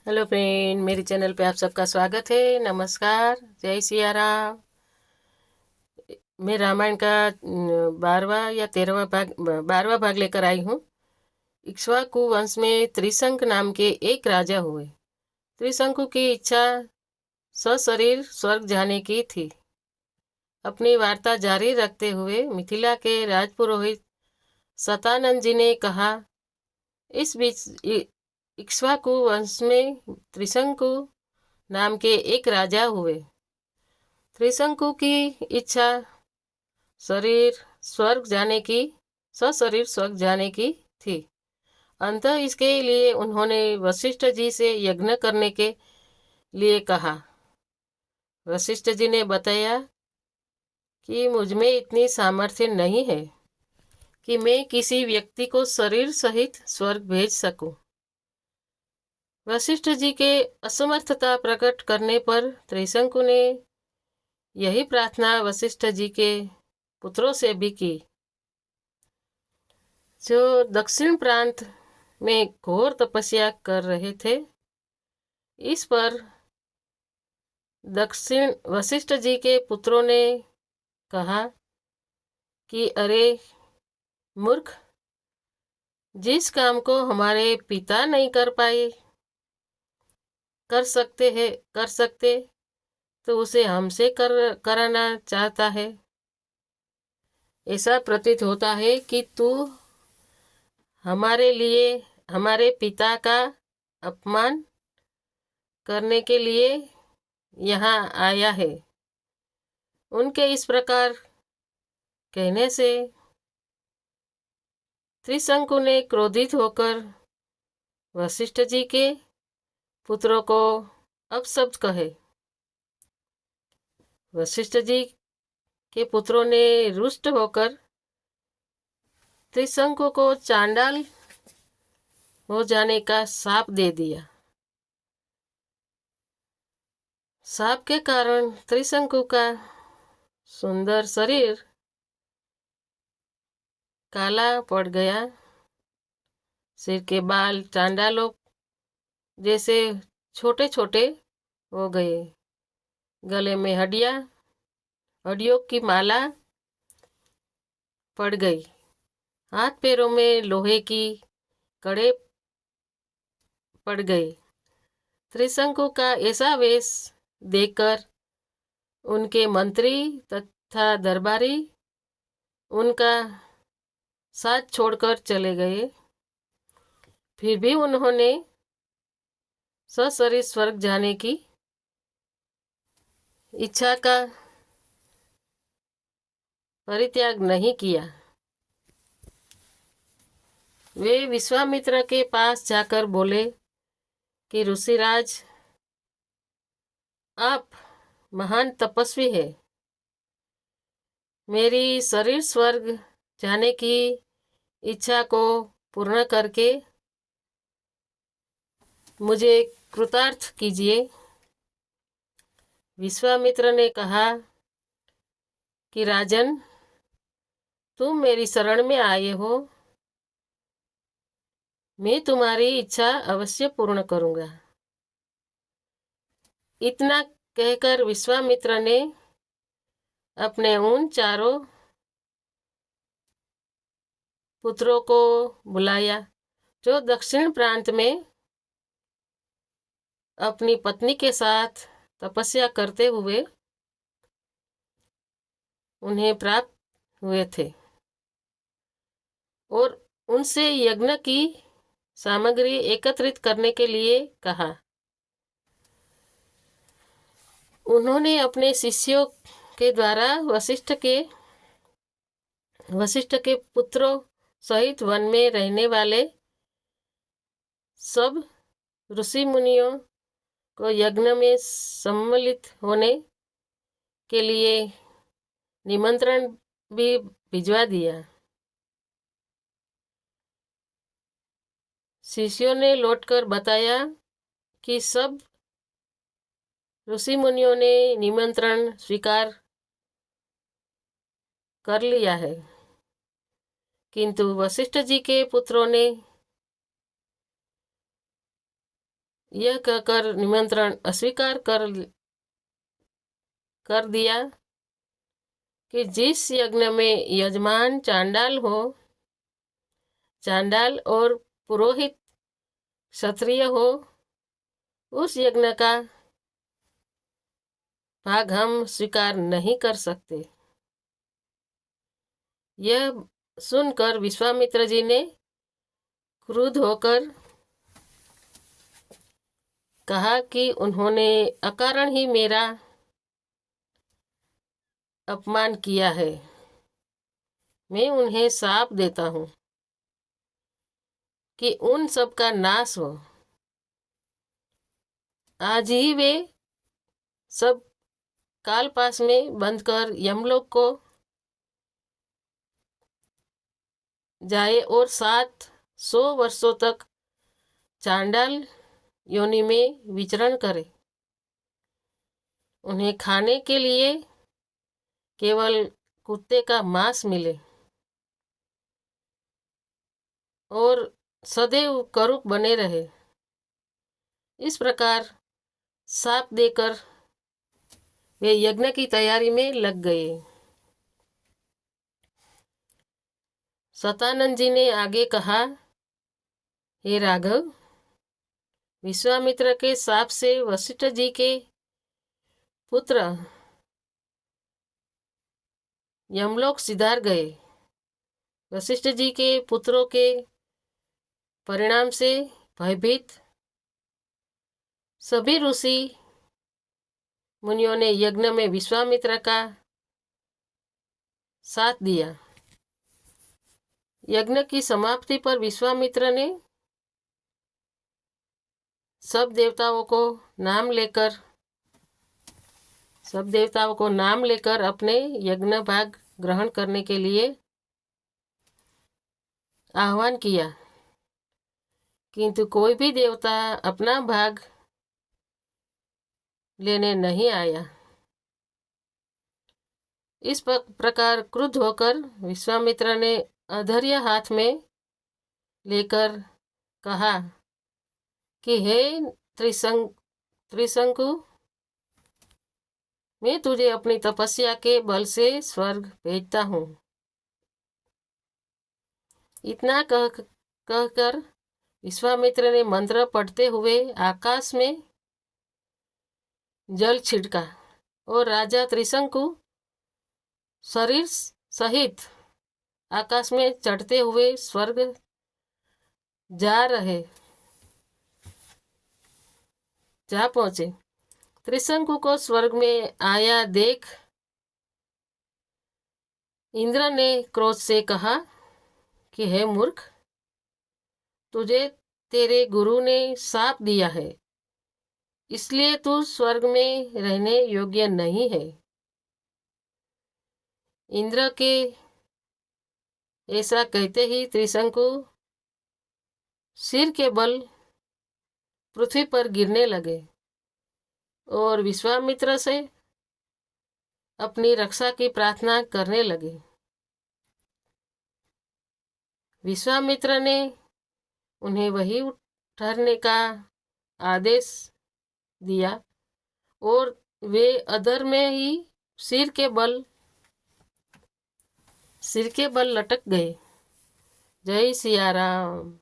Hello friend, मेरे channel पे आप सबका स्वागत है। नमस्कार, जय सिया राम। मैं रामायण का 12वां या 13वां भाग लेकर आई हूँ। इक्ष्वाकु वंश में त्रिशंक नाम के एक राजा हुए। त्रिशंकु की इच्छा सशरीर स्वर्ग जाने की थी। अपनी वार्ता जारी रखते हुए मिथिला के राजपुरोहित सतानंद जी ने कहा, इस बीच इक्ष्वाकु वंश में त्रिशंकु नाम के एक राजा हुए। त्रिशंकु की इच्छा शरीर स्वर्ग जाने की सशरीर स्वर्ग जाने की थी। अंततः इसके लिए उन्होंने वशिष्ठ जी से यज्ञ करने के लिए कहा। वशिष्ठ जी ने बताया कि मुझ में इतनी सामर्थ्य नहीं है कि मैं किसी व्यक्ति को शरीर सहित स्वर्ग भेज सकूं। वशिष्ठ जी के असमर्थता प्रकट करने पर त्रिशंकु ने यही प्रार्थना वशिष्ठ जी के पुत्रों से भी की, जो दक्षिण प्रांत में घोर तपस्या कर रहे थे। इस पर दक्षिण वशिष्ठ जी के पुत्रों ने कहा कि अरे मूर्ख, जिस काम को हमारे पिता नहीं कर सकते तो उसे हमसे कराना चाहता है। ऐसा प्रतीत होता है कि तू हमारे लिए हमारे पिता का अपमान करने के लिए यहाँ आया है। उनके इस प्रकार कहने से त्रिशंकु ने क्रोधित होकर वशिष्ठ जी के पुत्रों को अपशब्द कहे। वशिष्ठ जी के पुत्रों ने रुष्ट होकर त्रिशंकु को चांडाल हो जाने का शाप दे दिया। शाप के कारण त्रिशंकु का सुंदर शरीर काला पड़ गया। सिर के बाल चांडालों जैसे छोटे छोटे हो गए। गले में हड्डियों की माला पड़ गई। हाथ पैरों में लोहे की कड़े पड़ गए। त्रिशंकु का ऐसा वेश देखकर उनके मंत्री तथा दरबारी उनका साथ छोड़कर चले गए। फिर भी उन्होंने सशरीर स्वर्ग जाने की इच्छा का परित्याग नहीं किया। वे विश्वामित्र के पास जाकर बोले कि ऋषिराज, आप महान तपस्वी है। मेरी शरीर स्वर्ग जाने की इच्छा को पूर्ण करके मुझे कृतार्थ कीजिए। विश्वामित्र ने कहा कि राजन, तुम मेरी शरण में आए हो, मैं तुम्हारी इच्छा अवश्य पूर्ण करूंगा। इतना कहकर विश्वामित्र ने अपने उन चारों पुत्रों को बुलाया जो दक्षिण प्रांत में अपनी पत्नी के साथ तपस्या करते हुए उन्हें प्राप्त हुए थे, और उनसे यज्ञ की सामग्री एकत्रित करने के लिए कहा। उन्होंने अपने शिष्यों के द्वारा वशिष्ठ के पुत्रों सहित वन में रहने वाले सब ऋषि मुनियों को यज्ञ में सम्मिलित होने के लिए निमंत्रण भी भिजवा दिया। शिष्यों ने लौटकर बताया कि सब ऋषि मुनियों ने निमंत्रण स्वीकार कर लिया है, किंतु वशिष्ठ जी के पुत्रों ने यह कहकर निमंत्रण अस्वीकार कर दिया कि जिस यज्ञ में यजमान चांडाल हो, चांडाल और पुरोहित क्षत्रिय हो, उस यज्ञ का भाग हम स्वीकार नहीं कर सकते। यह सुनकर विश्वामित्र जी ने क्रुद्ध होकर कहा कि उन्होंने अकारण ही मेरा अपमान किया है। मैं उन्हें शाप देता हूँ कि उन सब का नाश हो। आज ही वे सब कालपाश में बंद कर यमलोक को जाए और 700 वर्षों तक चांडाल योनि में विचरण करे। उन्हें खाने के लिए केवल कुत्ते का मांस मिले और सदैव करुक बने रहे। इस प्रकार शाप देकर वे यज्ञ की तैयारी में लग गए। सतानंद जी ने आगे कहा, हे राघव, विश्वामित्र के शाप से वशिष्ठ जी के पुत्र यमलोक सिधार गए। वशिष्ठ जी के पुत्रों के परिणाम से भयभीत सभी ऋषि मुनियों ने यज्ञ में विश्वामित्र का साथ दिया। यज्ञ की समाप्ति पर विश्वामित्र ने सब देवताओं को नाम लेकर अपने यज्ञ भाग ग्रहण करने के लिए आह्वान किया, किंतु कोई भी देवता अपना भाग लेने नहीं आया। इस प्रकार क्रुद्ध होकर विश्वामित्र ने अधर्य हाथ में लेकर कहा कि हे त्रिशंकु, मैं तुझे अपनी तपस्या के बल से स्वर्ग भेजता हूँ। इतना कहकर विश्वामित्र ने मंत्र पढ़ते हुए आकाश में जल छिड़का और राजा त्रिशंकु शरीर सहित आकाश में चढ़ते हुए स्वर्ग जा पहुंचे। त्रिशंकु को स्वर्ग में आया देख इंद्र ने क्रोध से कहा कि हे मूर्ख, तुझे तेरे गुरु ने शाप दिया है, इसलिए तू स्वर्ग में रहने योग्य नहीं है। इंद्र के ऐसा कहते ही त्रिशंकु सिर के बल पृथ्वी पर गिरने लगे और विश्वामित्र से अपनी रक्षा की प्रार्थना करने लगे। विश्वामित्र ने उन्हें वही ठहरने का आदेश दिया और वे अधर में ही सिर के बल लटक गए। जय सिया राम,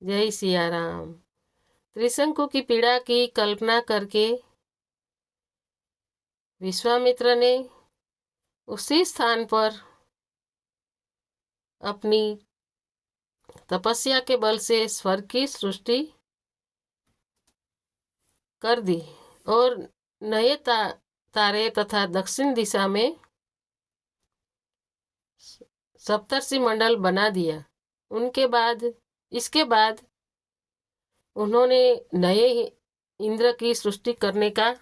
जय सिया राम। त्रिशंकु की पीड़ा की कल्पना करके विश्वामित्र ने उसी स्थान पर अपनी तपस्या के बल से स्वर्ग की सृष्टि कर दी और नए तारे तथा दक्षिण दिशा में सप्तर्षि मंडल बना दिया। इसके बाद उन्होंने नए इंद्र की सृष्टि करने का